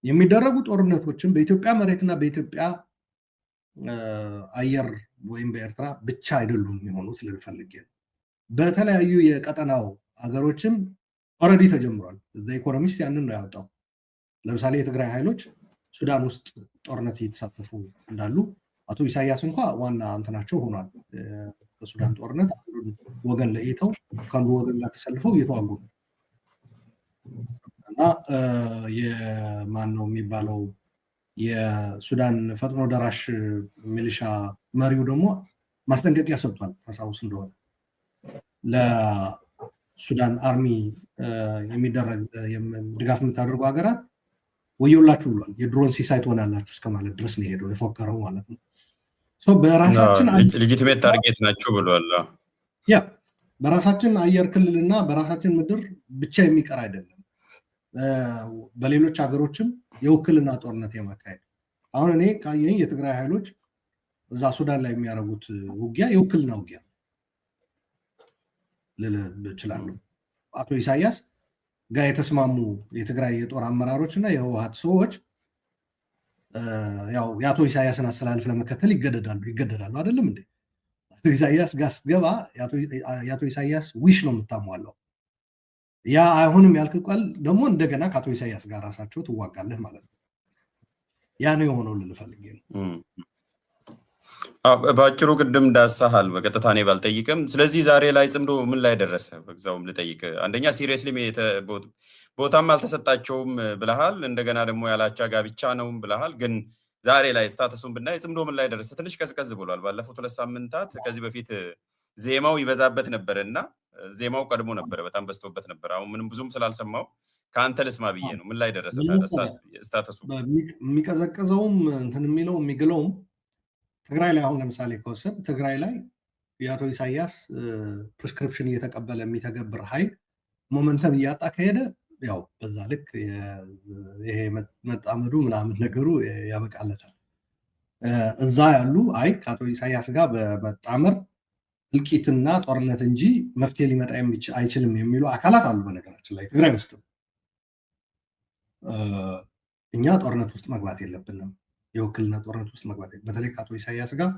የሚደረጉ ጦርነቶችን በኢትዮጵያ መሬትና በኢትዮጵያ አየር ወይም በኤርትራ ብቻ አይደሉም የሚሆኑት ልፈልግ ነው በተለያዩ የቀጠናው ሀገሮችም ኦሬዲ ተጀምሯል ኢኮኖሚስት ያንን ነው ያወጣው ለምሳሌ የትግራይ ኃይሎች ሱዳን ውስጥ ጦርነት እየተሳተፉ እንዳሉ አቶ ኢሳያስ እንኳን ዋና እንትናቸው ሆኗል በሱዳን ጦርነት ወገን ለይተው ከአንዱ ወገን ጋር ተሰልፈው እየተዋጉ ነው እና የማን ነው የሚባለው የሱዳን ፈጥኖ ደራሽ ሚሊሻ መሪው ደግሞ ማስጠንቀቂያ ሰጥቷል ታሳውስ እንደሆነ ለሱዳን አርሚ የሚደረግ ድጋፍ የምታደርጉ ሀገራት ወዮላችሁ ብሏል የድሮን ሲሳይ ትሆናላችሁ እስከማለት ድረስ ነው ሄደው የፎከረው ማለት ነው ሶ በራሳችን
ሌጂቲሜት ታርጌት ናችሁ ብሏል
ያ በራሳችን አየር ክልልና በራሳችን ምድር ብቻ የሚቀር አይደለም በሌሎች ሀገሮችም የውክልና ጦርነት የማካሄድ አሁን እኔ ካየኝ የትግራይ ኃይሎች እዛ ሱዳን ላይ የሚያደርጉት ውጊያ የውክልና ውጊያ ልል እችላለሁ። አቶ ኢሳያስ ጋር የተስማሙ የትግራይ የጦር አመራሮች እና የህወሓት ሰዎች ያው የአቶ ኢሳያስን አሰላለፍ ለመከተል ይገደዳሉ አይደለም እንዴ? አቶ ኢሳያስ ጋር ስትገባ የአቶ ኢሳያስ ዊሽ ነው የምታሟለው። ያ አይሆንም ያልክ ቃል ደግሞ እንደገና ከአቶ ኢሳያስ ጋር ራሳቸው ትዋጋለህ ማለት ነው። ያ ነው የሆነው ልል ፈልጌ ነው።
በአጭሩ ቅድም ዳሳሃል፣ በቀጥታ እኔ ባልጠይቅም። ስለዚህ ዛሬ ላይ ጽምዶ ምን ላይ ደረሰ? በዛውም ልጠይቅ። አንደኛ ሲሪየስሊ ቦታም አልተሰጣቸውም ብለሃል። እንደገና ደግሞ ያላቻ ጋብቻ ነው ብለሃል። ግን ዛሬ ላይ ስታተሱን ብናይ ጽምዶ ምን ላይ ደረሰ? ትንሽ ቀዝቀዝ ብሏል። ባለፉት 2 ሳምንታት ከዚህ በፊት ዜማው ይበዛበት ነበረ እና ዜማው ቀድሞ ነበረ፣ በጣም በዝቶበት ነበር። አሁን ምንም ብዙም ስላልሰማው ከአንተ ልስማ ብዬ ነው። ምን ላይ ደረሰ ስታተሱ?
የሚቀዘቅዘውም እንትን የሚለው የሚግለውም ትግራይ ላይ አሁን ለምሳሌ ከወሰድ ትግራይ ላይ የአቶ ኢሳያስ ፕሪስክሪፕሽን እየተቀበለ የሚተገብር ኃይል ሞመንተም እያጣ ከሄደ ያው በዛ ልክ ይሄ መጣመዱ ምናምን ነገሩ ያበቃለታል። እዛ ያሉ አይ ከአቶ ኢሳያስ ጋር በመጣመር እልቂትና ጦርነት እንጂ መፍትሄ ሊመጣ አይችልም የሚሉ አካላት አሉ። በነገራችን ላይ ትግራይ ውስጥ እኛ ጦርነት ውስጥ መግባት የለብንም፣ የውክልና ጦርነት ውስጥ መግባት በተለይ ከአቶ ኢሳያስ ጋር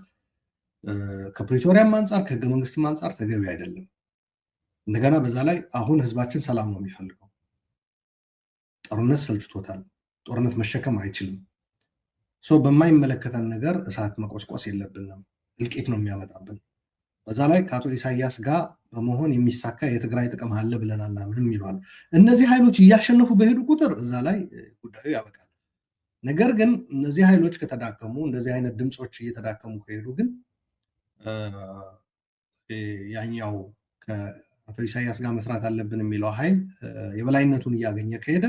ከፕሪቶሪያም አንጻር ከህገ መንግስትም አንጻር ተገቢ አይደለም። እንደገና በዛ ላይ አሁን ህዝባችን ሰላም ነው የሚፈልገው። ጦርነት ሰልችቶታል። ጦርነት መሸከም አይችልም። በማይመለከተን ነገር እሳት መቆስቆስ የለብንም። እልቂት ነው የሚያመጣብን። በዛ ላይ ከአቶ ኢሳያስ ጋር በመሆን የሚሳካ የትግራይ ጥቅም አለ ብለን አናምንም ይሏል። እነዚህ ኃይሎች እያሸነፉ በሄዱ ቁጥር እዛ ላይ ጉዳዩ ያበቃል። ነገር ግን እነዚህ ኃይሎች ከተዳከሙ፣ እንደዚህ አይነት ድምፆች እየተዳከሙ ከሄዱ ግን ያኛው ከአቶ ኢሳያስ ጋር መስራት አለብን የሚለው ኃይል የበላይነቱን እያገኘ ከሄደ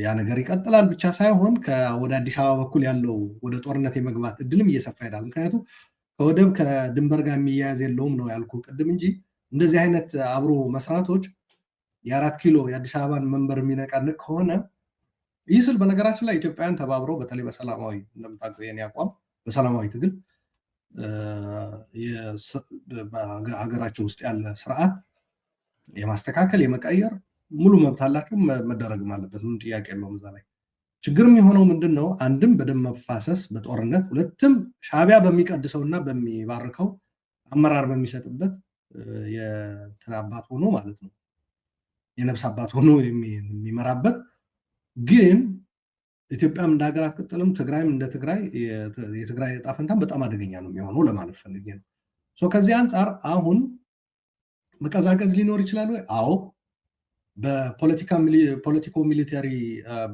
ያ ነገር ይቀጥላል ብቻ ሳይሆን ወደ አዲስ አበባ በኩል ያለው ወደ ጦርነት የመግባት እድልም እየሰፋ ይሄዳል። ምክንያቱም ከወደብ ከድንበር ጋር የሚያያዝ የለውም ነው ያልኩ ቅድም እንጂ እንደዚህ አይነት አብሮ መስራቶች የ4 ኪሎ የአዲስ አበባን መንበር የሚነቃንቅ ከሆነ ይህ ስል በነገራችን ላይ ኢትዮጵያውያን ተባብረው በተለይ በሰላማዊ እንደምታውቀው የኔ አቋም በሰላማዊ ትግል በሀገራቸው ውስጥ ያለ ስርዓት የማስተካከል የመቀየር ሙሉ መብት አላቸው፣ መደረግም አለበት። ምን ጥያቄ የለውም። እዛ ላይ ችግር የሚሆነው ምንድን ነው? አንድም በደም መፋሰስ በጦርነት፣ ሁለትም ሻዕቢያ በሚቀድሰውና በሚባርከው አመራር በሚሰጥበት የእንትን አባት ሆኖ ማለት ነው የነፍስ አባት ሆኖ የሚመራበት ግን ኢትዮጵያም እንደ ሀገር አትቀጥልም። ትግራይም እንደ ትግራይ የትግራይ ዕጣ ፈንታም በጣም አደገኛ ነው የሚሆነው ለማለት ፈልጌ ነው። ከዚህ አንጻር መቀዛቀዝ ሊኖር ይችላል ወይ? አዎ። በፖለቲኮ ሚሊተሪ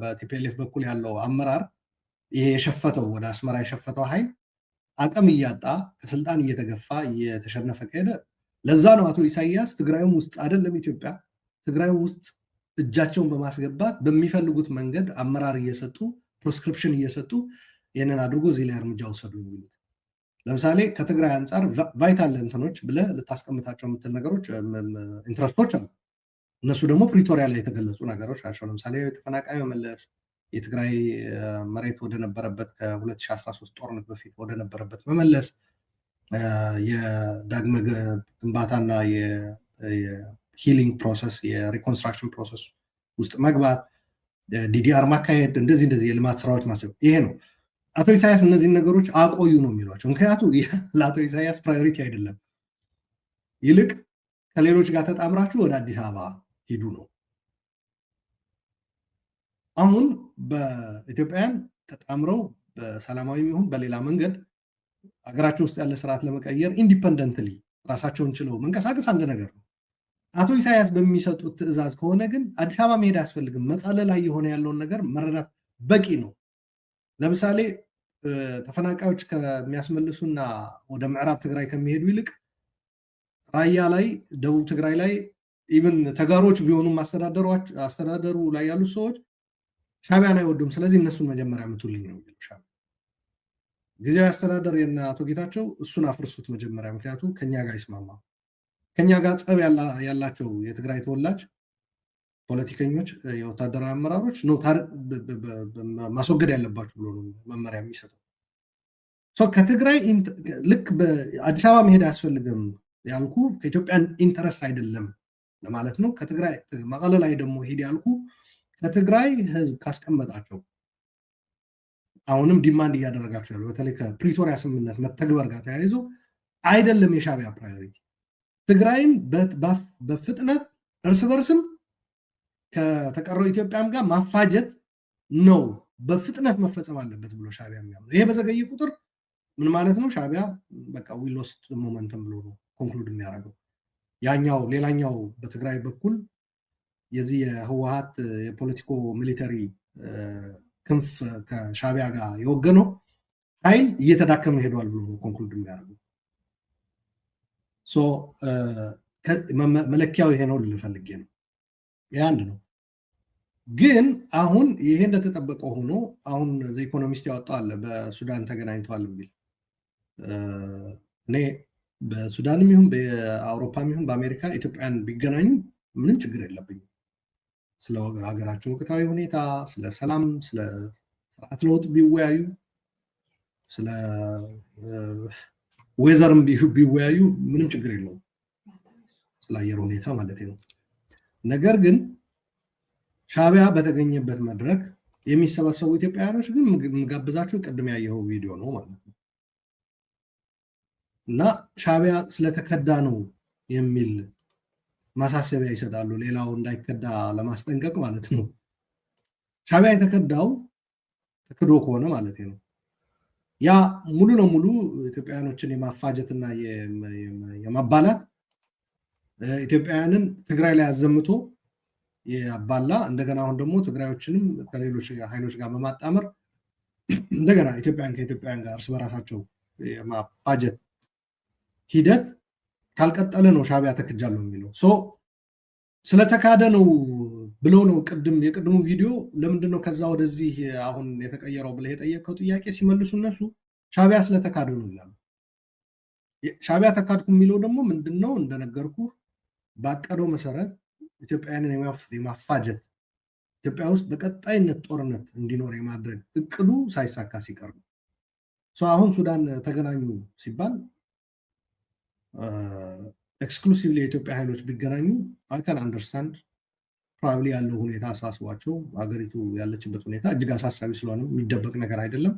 በቲፒኤልኤፍ በኩል ያለው አመራር ይሄ የሸፈተው ወደ አስመራ የሸፈተው ኃይል አቅም እያጣ ከስልጣን እየተገፋ እየተሸነፈ ከሄደ ለዛ ነው አቶ ኢሳያስ ትግራይም ውስጥ አይደለም ኢትዮጵያ ትግራይም ውስጥ እጃቸውን በማስገባት በሚፈልጉት መንገድ አመራር እየሰጡ ፕሪስክሪፕሽን እየሰጡ ይህንን አድርጎ እዚህ ላይ እርምጃ ወሰዱ የሚሉት። ለምሳሌ ከትግራይ አንጻር ቫይታል እንትኖች ብለህ ልታስቀምጣቸው የምትል ነገሮች ኢንትረስቶች አሉ። እነሱ ደግሞ ፕሪቶሪያ ላይ የተገለጹ ነገሮች ናቸው። ለምሳሌ ተፈናቃይ መመለስ፣ የትግራይ መሬት ወደነበረበት ከ2013 ጦርነት በፊት ወደነበረበት መመለስ፣ የዳግመ ግንባታና የሂሊንግ ፕሮሰስ የሪኮንስትራክሽን ፕሮሰስ ውስጥ መግባት፣ ዲዲአር ማካሄድ፣ እንደዚህ የልማት ስራዎች ማሰብ። ይሄ ነው አቶ ኢሳያስ እነዚህን ነገሮች አቆዩ ነው የሚሏቸው። ምክንያቱም ለአቶ ኢሳያስ ፕራዮሪቲ አይደለም። ይልቅ ከሌሎች ጋር ተጣምራችሁ ወደ አዲስ አበባ ሂዱ ነው። አሁን በኢትዮጵያውያን ተጣምረው በሰላማዊ ይሁን በሌላ መንገድ ሀገራቸው ውስጥ ያለ ስርዓት ለመቀየር ኢንዲፐንደንትሊ ራሳቸውን ችለው መንቀሳቀስ አንድ ነገር ነው። አቶ ኢሳያስ በሚሰጡት ትዕዛዝ ከሆነ ግን አዲስ አበባ መሄድ አያስፈልግም። መቀሌ ላይ የሆነ ያለውን ነገር መረዳት በቂ ነው። ለምሳሌ ተፈናቃዮች ከሚያስመልሱና ወደ ምዕራብ ትግራይ ከሚሄዱ ይልቅ ራያ ላይ ደቡብ ትግራይ ላይ ኢቭን ተጋሮች ቢሆኑም አስተዳደሩ ላይ ያሉ ሰዎች ሻዕቢያን አይወዱም። ስለዚህ እነሱን መጀመሪያ ምቱልኝ ነው የሚለው ሻዕቢያ። ጊዜያዊ አስተዳደር የነ አቶ ጌታቸው እሱን አፍርሱት መጀመሪያ፣ ምክንያቱም ከኛ ጋር ይስማማ። ከኛ ጋር ጸብ ያላቸው የትግራይ ተወላጅ ፖለቲከኞች፣ የወታደራዊ አመራሮች ነው ማስወገድ ያለባችሁ ብሎ ነው መመሪያ የሚሰጠው። ከትግራይ ልክ በአዲስ አበባ መሄድ አያስፈልግም ያልኩ ከኢትዮጵያን ኢንተረስት አይደለም ለማለት ነው። ከትግራይ መቀለ ላይ ደግሞ ሄድ ያልኩ ከትግራይ ህዝብ ካስቀመጣቸው አሁንም ዲማንድ እያደረጋቸው ያለው በተለይ ከፕሪቶሪያ ስምምነት መተግበር ጋር ተያይዞ አይደለም የሻዕቢያ ፕራዮሪቲ ትግራይም በፍጥነት እርስ በርስም ከተቀረው ኢትዮጵያም ጋር ማፋጀት ነው፣ በፍጥነት መፈጸም አለበት ብሎ ሻዕቢያ የሚያምነው። ይሄ በዘገየ ቁጥር ምን ማለት ነው? ሻዕቢያ በቃ ዊ ሎስት ሞመንተም ብሎ ነው ኮንክሉድ የሚያደርገው። ያኛው ሌላኛው በትግራይ በኩል የዚህ የህወሓት የፖለቲኮ ሚሊተሪ ክንፍ ከሻዕቢያ ጋር የወገነው ኃይል እየተዳከመ ሄዷል ብሎ ነው ኮንክሉድ የሚያደርገው። መለኪያው ይሄ ነው ልል ፈልጌ ነው። ይህ አንድ ነው። ግን አሁን ይሄ እንደተጠበቀ ሆኖ አሁን ዘ ኢኮኖሚስት ያወጣው አለ በሱዳን ተገናኝተዋል የሚል እኔ በሱዳንም ይሁን በአውሮፓም ይሁን በአሜሪካ ኢትዮጵያን ቢገናኙ ምንም ችግር የለብኝም። ስለ ሀገራቸው ወቅታዊ ሁኔታ፣ ስለ ሰላም፣ ስለ ስርዓት ለውጥ ቢወያዩ፣ ስለ ዌዘርም ቢወያዩ ምንም ችግር የለውም፣ ስለ አየር ሁኔታ ማለት ነው። ነገር ግን ሻዕቢያ በተገኘበት መድረክ የሚሰበሰቡ ኢትዮጵያውያኖች ግን የምጋብዛቸው ቅድም ያየው ቪዲዮ ነው ማለት ነው እና ሻዕቢያ ስለተከዳ ነው የሚል ማሳሰቢያ ይሰጣሉ። ሌላው እንዳይከዳ ለማስጠንቀቅ ማለት ነው። ሻዕቢያ የተከዳው ተክዶ ከሆነ ማለት ነው ያ ሙሉ ለሙሉ ኢትዮጵያውያኖችን የማፋጀትና የማባላት ኢትዮጵያውያንን ትግራይ ላይ አዘምቶ ያባላ እንደገና አሁን ደግሞ ትግራዮችንም ከሌሎች ኃይሎች ጋር በማጣመር እንደገና ኢትዮጵያን ከኢትዮጵያውያን ጋር እርስ በራሳቸው የማፋጀት ሂደት ካልቀጠለ ነው ሻዕቢያ ተክጃለሁ የሚለው። ስለተካደ ነው ብለው ነው የቅድሙ ቪዲዮ ለምንድን ነው ከዛ ወደዚህ አሁን የተቀየረው ብለህ የጠየቀው ጥያቄ ሲመልሱ እነሱ ሻዕቢያ ስለተካደ ነው ይላሉ። ሻዕቢያ ተካድኩ የሚለው ደግሞ ምንድን ነው እንደነገርኩ ባቀደው መሰረት ኢትዮጵያውያንን የማፋጀት ኢትዮጵያ ውስጥ በቀጣይነት ጦርነት እንዲኖር የማድረግ እቅዱ ሳይሳካ ሲቀር ነው። አሁን ሱዳን ተገናኙ ሲባል ኤክስክሉሲቭሊ የኢትዮጵያ ኃይሎች ቢገናኙ አይካን አንደርስታንድ ፕሮባብሊ ያለው ሁኔታ አሳስቧቸው ሀገሪቱ ያለችበት ሁኔታ እጅግ አሳሳቢ ስለሆነ የሚደበቅ ነገር አይደለም።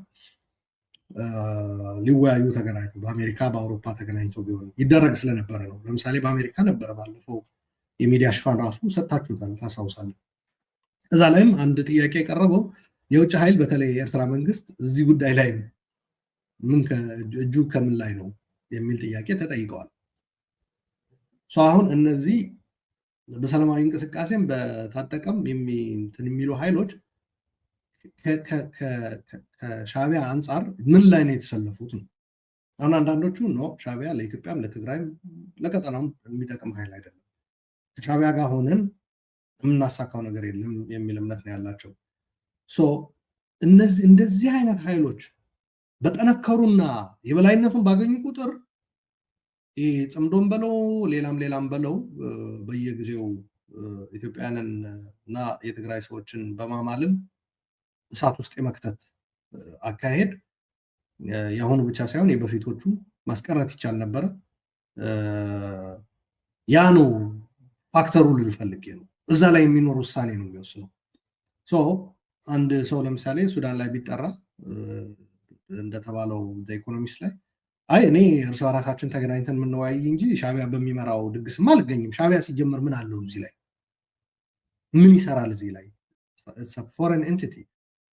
ሊወያዩ ተገናኙ በአሜሪካ በአውሮፓ ተገናኝተው ቢሆን ይደረግ ስለነበረ ነው። ለምሳሌ በአሜሪካ ነበረ ባለፈው የሚዲያ ሽፋን ራሱ ሰጥታችሁታል ታስታውሳለህ። እዛ ላይም አንድ ጥያቄ የቀረበው የውጭ ኃይል በተለይ የኤርትራ መንግስት እዚህ ጉዳይ ላይ ምን እጁ ከምን ላይ ነው የሚል ጥያቄ ተጠይቀዋል። አሁን እነዚህ በሰላማዊ እንቅስቃሴም በታጠቀም የሚሉ ኃይሎች ከሻዕቢያ አንጻር ምን ላይ ነው የተሰለፉት ነው። አሁን አንዳንዶቹ ነው ሻዕቢያ ለኢትዮጵያም ለትግራይም ለቀጠናም የሚጠቅም ኃይል አይደለም፣ ከሻዕቢያ ጋር ሆነን የምናሳካው ነገር የለም የሚል እምነት ነው ያላቸው። እንደዚህ አይነት ኃይሎች በጠነከሩና የበላይነቱን ባገኙ ቁጥር ጽምዶን በለው ሌላም በለው በየጊዜው ኢትዮጵያውያንን እና የትግራይ ሰዎችን በማማልን እሳት ውስጥ የመክተት አካሄድ የአሁኑ ብቻ ሳይሆን የበፊቶቹ ማስቀረት ይቻል ነበረ። ያ ነው ፋክተሩ ልል ፈልጌ ነው። እዛ ላይ የሚኖር ውሳኔ ነው የሚወስነው። አንድ ሰው ለምሳሌ ሱዳን ላይ ቢጠራ እንደተባለው ኢኮኖሚስት ላይ አይ እኔ እርስ በራሳችን ተገናኝተን የምንወያይ እንጂ ሻዕቢያ በሚመራው ድግስም አልገኝም። ሻዕቢያ ሲጀመር ምን አለው እዚህ ላይ? ምን ይሰራል እዚህ ላይ? ፎሬን ኤንቲቲ።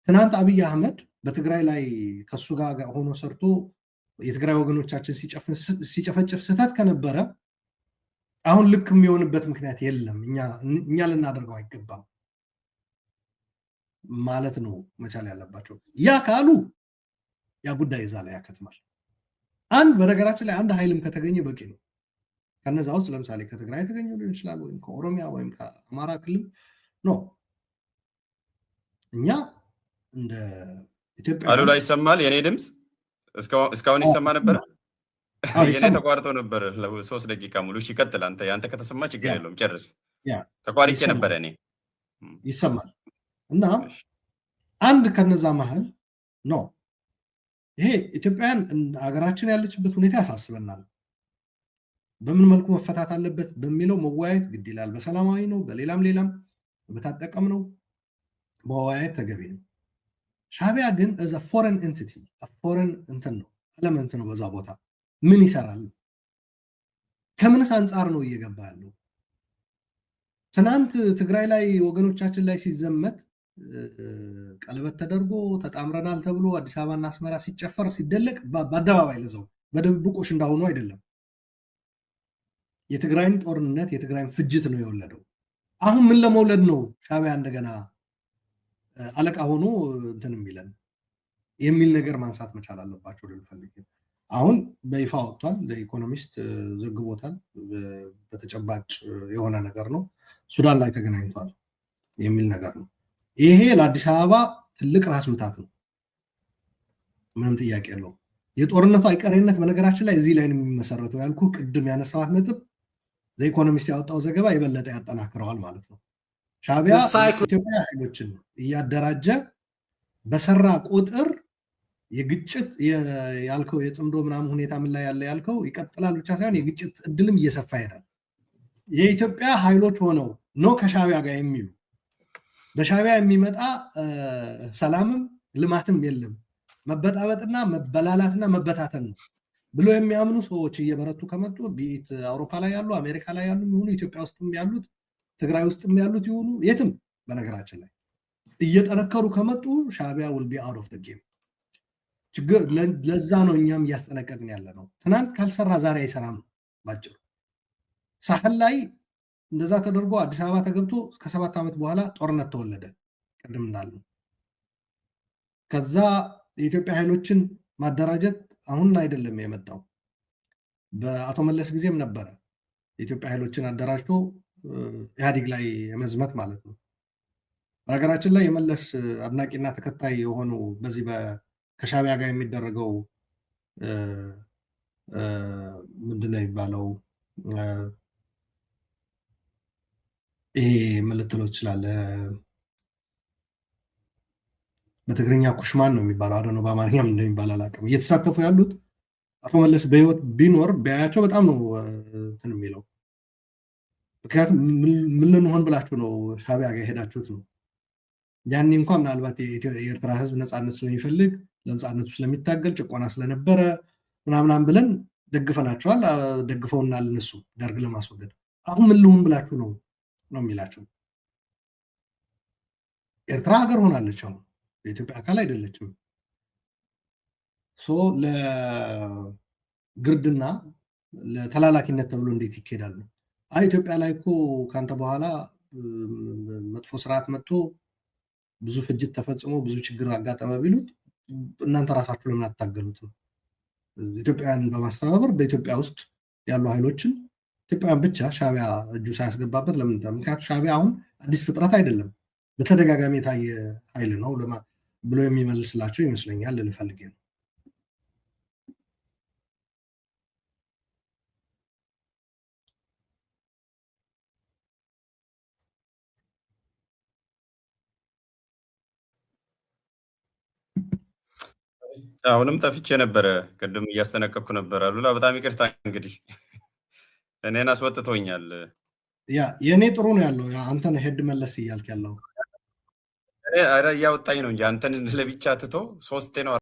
ትናንት አብይ አህመድ በትግራይ ላይ ከሱ ጋር ሆኖ ሰርቶ የትግራይ ወገኖቻችን ሲጨፈጭፍ ስህተት ከነበረ አሁን ልክ የሚሆንበት ምክንያት የለም። እኛ ልናደርገው አይገባም ማለት ነው መቻል ያለባቸው። ያ ካሉ ያ ጉዳይ እዛ ላይ ያከትማል። በነገራችን ላይ አንድ ኃይልም ከተገኘ በቂ ነው። ከነዛ ውስጥ ለምሳሌ ከትግራይ የተገኘ ሊሆን ይችላል፣ ወይም ከኦሮሚያ ወይም ከአማራ ክልል ነው። እኛ እንደ ኢትዮጵያ
አሉላ ይሰማል? የኔ ድምፅ እስካሁን ይሰማ ነበረ? የኔ ተቋርጦ ነበር ለ3 ደቂቃ ሙሉ። ይቀጥል አንተ። ያንተ ከተሰማ ችግር የለውም ጨርስ። ተቋርጬ ነበረ እኔ።
ይሰማል። እና አንድ ከነዛ መሀል ነው ይሄ ኢትዮጵያን ሀገራችን ያለችበት ሁኔታ ያሳስበናል። በምን መልኩ መፈታት አለበት በሚለው መወያየት ግድ ይላል። በሰላማዊ ነው፣ በሌላም በታጠቀም ነው መወያየት ተገቢ ነው። ሻዕቢያ ግን እዛ ፎረን ኤንቲቲ ፎረን እንትን ነው ኤለመንት ነው። በዛ ቦታ ምን ይሰራል? ከምንስ አንጻር ነው እየገባ ያለው? ትናንት ትግራይ ላይ ወገኖቻችን ላይ ሲዘመት ቀለበት ተደርጎ ተጣምረናል ተብሎ አዲስ አበባና አስመራ ሲጨፈር ሲደለቅ በአደባባይ ለዛው በድብብቆሽ እንዳሆኑ አይደለም። የትግራይን ጦርነት የትግራይን ፍጅት ነው የወለደው። አሁን ምን ለመውለድ ነው ሻዕቢያ እንደገና አለቃ ሆኖ እንትን የሚለን የሚል ነገር ማንሳት መቻል አለባቸው ልፈልግ። አሁን በይፋ ወጥቷል። ለኢኮኖሚስት ዘግቦታል። በተጨባጭ የሆነ ነገር ነው። ሱዳን ላይ ተገናኝቷል የሚል ነገር ነው። ይሄ ለአዲስ አበባ ትልቅ ራስ ምታት ነው፣ ምንም ጥያቄ የለው። የጦርነቱ አይቀሬነት በነገራችን ላይ እዚህ ላይ ነው የሚመሰረተው። ያልኩ ቅድም ያነሳዋት ነጥብ ዘኢኮኖሚስት ያወጣው ዘገባ የበለጠ ያጠናክረዋል ማለት ነው። ሻዕቢያ ኢትዮጵያ ኃይሎችን እያደራጀ በሰራ ቁጥር የግጭት ያልከው የጽምዶ ምናምን ሁኔታ ምን ላይ ያለ ያልከው ይቀጥላል ብቻ ሳይሆን የግጭት እድልም እየሰፋ ይሄዳል። የኢትዮጵያ ኃይሎች ሆነው ነው ከሻዕቢያ ጋር የሚሉ በሻዕቢያ የሚመጣ ሰላምም ልማትም የለም፣ መበጣበጥና መበላላትና መበታተን ነው ብሎ የሚያምኑ ሰዎች እየበረቱ ከመጡ ቢት አውሮፓ ላይ ያሉ አሜሪካ ላይ ያሉ ይሁኑ ኢትዮጵያ ውስጥም ያሉት ትግራይ ውስጥም ያሉት ይሁኑ የትም በነገራችን ላይ እየጠነከሩ ከመጡ ሻዕቢያ will be out of the game። ችግር ለዛ ነው እኛም እያስጠነቀቅን ያለ ነው። ትናንት ካልሰራ ዛሬ አይሰራም። ባጭሩ ሳህል ላይ እንደዛ ተደርጎ አዲስ አበባ ተገብቶ ከ7 ዓመት በኋላ ጦርነት ተወለደ። ቅድም እንዳልነው ከዛ የኢትዮጵያ ኃይሎችን ማደራጀት አሁን አይደለም የመጣው፣ በአቶ መለስ ጊዜም ነበረ። የኢትዮጵያ ኃይሎችን አደራጅቶ ኢህአዴግ ላይ የመዝመት ማለት ነው። በነገራችን ላይ የመለስ አድናቂና ተከታይ የሆኑ በዚህ ከሻዕቢያ ጋር የሚደረገው ምንድነው የሚባለው ይሄ ምን ልትለው ትችላለህ? በትግርኛ ኩሽማን ነው የሚባለው። አዶ ነው በአማርኛም እንደሚባል አላውቅም። እየተሳተፉ ያሉት አቶ መለስ በህይወት ቢኖር ቢያያቸው በጣም ነው እንትን የሚለው። ምክንያቱም ምን ልንሆን ብላችሁ ነው ሻዕቢያ ጋር ሄዳችሁት ነው። ያኔ እንኳን ምናልባት የኤርትራ ህዝብ ነፃነት ስለሚፈልግ ለነፃነቱ ስለሚታገል ጭቆና ስለነበረ ምናምናም ብለን ደግፈናቸዋል፣ ደግፈውናል እነሱ ደርግ ለማስወገድ። አሁን ምን ልሁን ብላችሁ ነው የሚላቸው። ኤርትራ ሀገር ሆናለች፣ አሁን የኢትዮጵያ አካል አይደለችም። ለግርድና ለተላላኪነት ተብሎ እንዴት ይኬዳል ነው? አይ ኢትዮጵያ ላይ እኮ ካንተ በኋላ መጥፎ ስርዓት መጥቶ ብዙ ፍጅት ተፈጽሞ ብዙ ችግር አጋጠመ ቢሉት እናንተ ራሳችሁ ለምን አታገሉትም? ኢትዮጵያን በማስተባበር በኢትዮጵያ ውስጥ ያሉ ኃይሎችን ኢትዮጵያን ብቻ ሻዕቢያ እጁ ሳያስገባበት ለምን? ምክንያቱ ሻዕቢያ አሁን አዲስ ፍጥረት አይደለም፣ በተደጋጋሚ የታየ ኃይል ነው ብሎ የሚመልስላቸው ይመስለኛል ልፈልግ ነው።
አሁንም ጠፍቼ ነበረ፣ ቅድም እያስጠነቀቅኩ ነበር። አሉላ በጣም ይቅርታ እንግዲህ እኔን አስወጥቶኛል።
ያ የእኔ ጥሩ ነው ያለው፣ አንተን ሄድ መለስ እያልክ ያለው
እያወጣኝ ነው እንጂ አንተን ለብቻ ትቶ 3 ነው